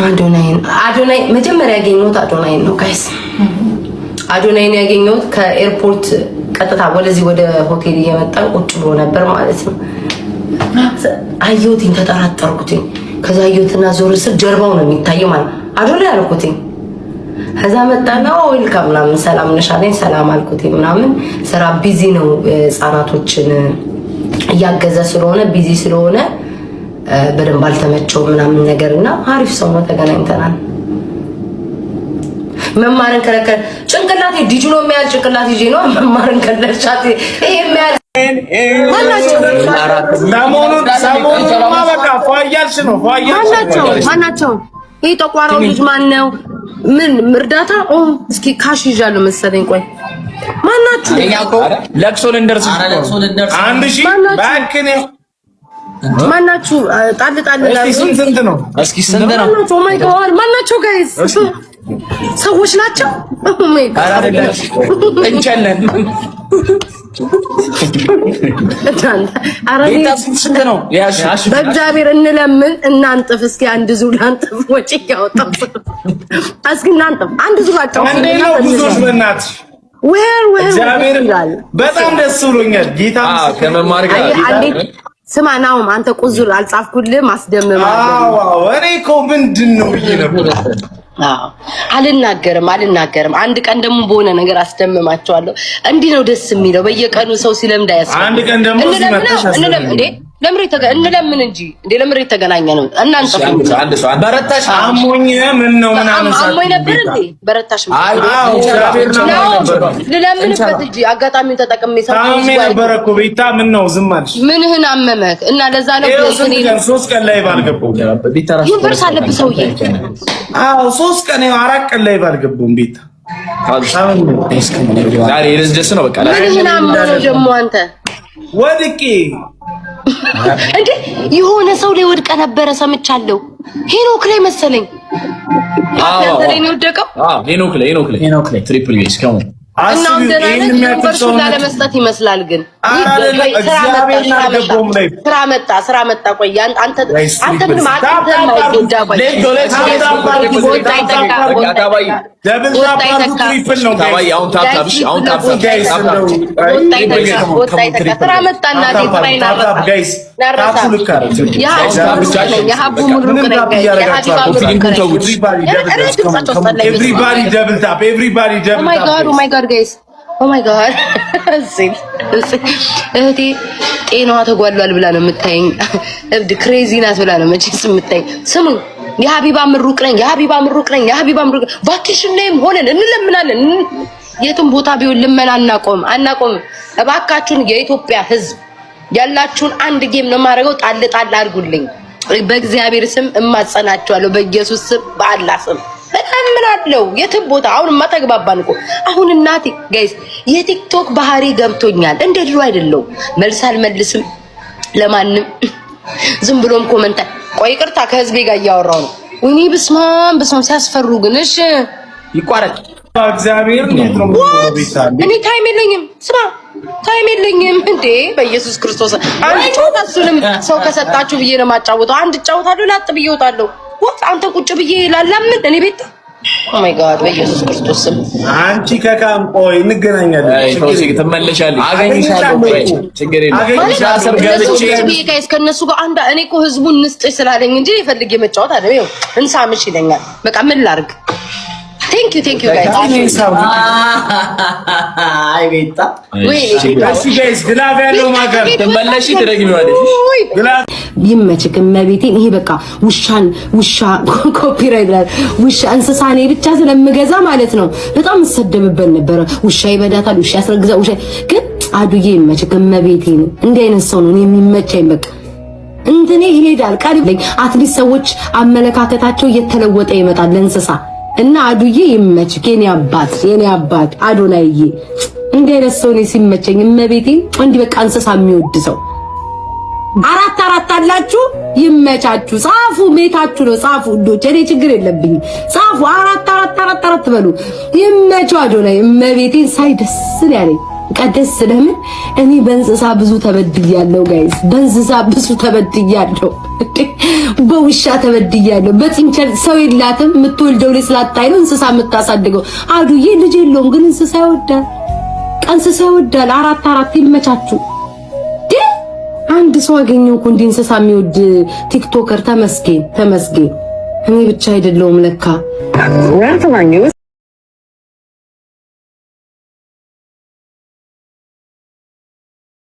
አዶናይ መጀመሪያ ያገኘሁት አዶናይ ነው ጋይስ። አዶናይን ያገኘሁት ከኤርፖርት ቀጥታ ወደዚህ ወደ ሆቴል እየመጣን ቁጭ ብሎ ነበር ማለት ነው። አየሁትኝ፣ ተጠራጠርኩትኝ። ከዛ አየሁትና ዞር ስል ጀርባው ነው የሚታየው ማለት አዶናይ አልኩትኝ። ከዛ መጣና ዌልካም ምናምን ሰላም ነሽ አለኝ። ሰላም አልኩትኝ ምናምን። ስራ ቢዚ ነው፣ ህጻናቶችን እያገዘ ስለሆነ ቢዚ ስለሆነ በደንብ አልተመቸው ምናምን ነገርና አሪፍ ሰው ነው። ተገናኝተናል። መማርን ከለከለ ጭንቅላቴ ዲጁ ነው የሚያል ጭንቅላት ይዤ ነው መማርን ከለቻት ይሄ የሚያል ማናቸው ይሄ ጠቋራው ልጅ ማን ነው? ምን እርዳታ እስኪ ካሽ ይዣለሁ መሰለኝ። ቆይ ማናችሁ? ለቅሶ ልንደርስ አንድ ሺህ ባክኔ ማናችሁ? ጣል ስንት ነው? እስኪ ስንት ነው? ኦ ማይ ጋድ ማናቸው ጋይስ? ሰዎች ናቸው። ኦ ማይ ጋድ እንጨለን በእግዚአብሔር እንለምን እናንጥፍ። እስኪ አንድ ዙር ላንጥፍ። ወጪ ያወጣው እስኪ እናንጥፍ አንድ ዙር አጫው እግዚአብሔር በጣም ደስ ብሎኛል። ጌታ ከመማር ጋር ስማ ናውም አንተ ቁዙር አልጻፍኩልህ ማስደመም አለ። አዎ እኔ እኮ ምንድነው ብዬ ነበር። አልናገርም። አንድ ቀን ደግሞ በሆነ ነገር አስደምማቸዋለሁ። እንዲህ ነው ደስ የሚለው። በየቀኑ ሰው ሲለምድ አያስፈልግም። አንድ ቀን ደግሞ እንለምን እንጂ እንዴ ለምሬት ተገናኘ ነው እናንተ በረታሽ አሞኝ ምን ነው ምናምን አሞኝ ነበር እንዴ በረታሽ ልለምንበት እንጂ አጋጣሚውን ተጠቅሜ ሰው ነበር እኮ ቤታ ምን ነው ዝም አልሽ? ምንህን አመመህ? እና ለዛ ነው እኔ 3 ቀን ላይ ባልገባው ቤታ ራስ ዩኒቨርስ አለብህ ሰውዬ። አዎ 3 ቀን 4 ቀን ላይ ባልገባው ቤታ ዛሬ ደስ ነው በቃ ምንህን አመመህ ደግሞ አንተ ወድቄ እንዴ የሆነ ሰው ላይ ወድቀ ነበረ ሰምቻለሁ። ሄኖክ ላይ መሰለኝ። ያንተ ላይ ነው ወደቀው? ሄኖክ ላይ ትሪፕል ቤስ ከሆነ እናም ደናነ ዩኒቨርሲቲ ላለመስጠት ይመስላል። ግን ስራ መጣ። ቆይ አንተ ምን ማለት ማይጎዳ ቆይ ጋይስ ኦ ማይ ጋድ እህቴ ጤናዋ ተጓሏል ብላ ነው የምታየኝ። እብድ ክሬዚ ናት ብላ ነው መቼስ የምታየኝ። ስሙ የሀቢባ ምሩቅ ነኝ። ቫኬሽን ላይም ሆነን እንለምናለን። የትም ቦታ ቢሆን ልመና አናቆም። እባካችሁን የኢትዮጵያ ሕዝብ ያላችሁን አንድ ጌም ነው የማደርገው። ጣል አድርጉልኝ። በእግዚአብሔር ስም እማጸናችኋለሁ። በኢየሱስ ስም በአላህ ስም ምን አለው የትም ቦታ አሁንማ ተግባባን እኮ። አሁን እናቴ ጋይስ የቲክቶክ ባህሪ ገብቶኛል። እንደ ድሮ አይደለም። መልስ አልመልስም ለማንም ዝም ብሎም ኮመንት። ቆይ ይቅርታ ከህዝቤ ጋር እያወራሁ ነው። ወይኔ በስማም ሲያስፈሩ ግን እሺ ይቋረጥ። እግዚአብሔር ነው እኔ ታይም የለኝም። ስማ ታይም የለኝም እንዴ በኢየሱስ ክርስቶስ። አንድ ጫወታችሁንም ሰው ከሰጣችሁ ብዬ ነው የማጫወተው። አንድ ጫወታለሁ ላጥ ብዬ እወጣለሁ። ወጥ አንተ ቁጭ ብዬ ላላምን እኔ ቤት ኦ ማይ ጋድ በኢየሱስ ክርስቶስ ስም አንቺ ከካም ቆይ እንገናኛለን። ትመለሻለሽ። አገኝሻለሁ። ቆይ ችግር የለም። አገኝሻለሁ። ጋይስ ከነሱ ጋር አንድ እኔ እኮ ህዝቡን ንስጥ ስላለኝ እንጂ ይፈልግ የመጫወት አይደል። ይኸው እንሳምሽ ይለኛል። በቃ ምን ላድርግ? ቴንክ ዩ ጋይስ። አይ ቤታ እሺ ጋይስ ግላቭ ያለው ማገር ተመለሽ ትረግሚዋለሽ። ግላቭ ይመችክ እመቤቴን። ይሄ በቃ ውሻ ኮፒራይት ላይ ውሻ እንስሳኔ ብቻ ስለምገዛ ማለት ነው በጣም እሰደብበት ነበረ። ውሻ ይበዳታል፣ ውሻ ያስረግዛ፣ ውሻ ግን አዱዬ ይመችክ እመቤቴን። እንዲህ አይነት ሰው ነው የሚመቸኝ። በቃ እንትኔ ይሄዳል ቀሪብ አትሊስት ሰዎች አመለካከታቸው እየተለወጠ ይመጣል ለእንስሳ እና አዱዬ ይመችክ የኔ አባት አዶናይዬ። እንዲህ አይነት ሰው ነው ሲመቸኝ እመቤቴን። እንዲህ በቃ እንስሳ የሚወድ ሰው አራት አላችሁ ይመቻችሁ። ጻፉ ሜታችሁ ነው ጻፉ እንዶች እኔ ችግር የለብኝ። ጻፉ አራት በሉ ይመቻችሁ። አዶናይ እመቤቴን ሳይ ደስ ያለኝ ቀደስ ስለምን እኔ በእንስሳ ብዙ ተበድያለሁ ጋይስ፣ በእንስሳ ብዙ ተበድያለሁ፣ በውሻ ተበድያለሁ። በጥንቸል ሰው የላትም የምትወልደው ላይ ስላጣይ ነው እንስሳ የምታሳድገው። አዱዬ ልጅ የለውም ግን እንስሳ ይወዳል፣ እንስሳ ይወዳል። አራት ይመቻችሁ። አንድ ሰው አገኘው እኮ እንደ እንስሳ የሚወድ ቲክቶከር። ተመስገን። እኔ ብቻ አይደለሁም ለካ።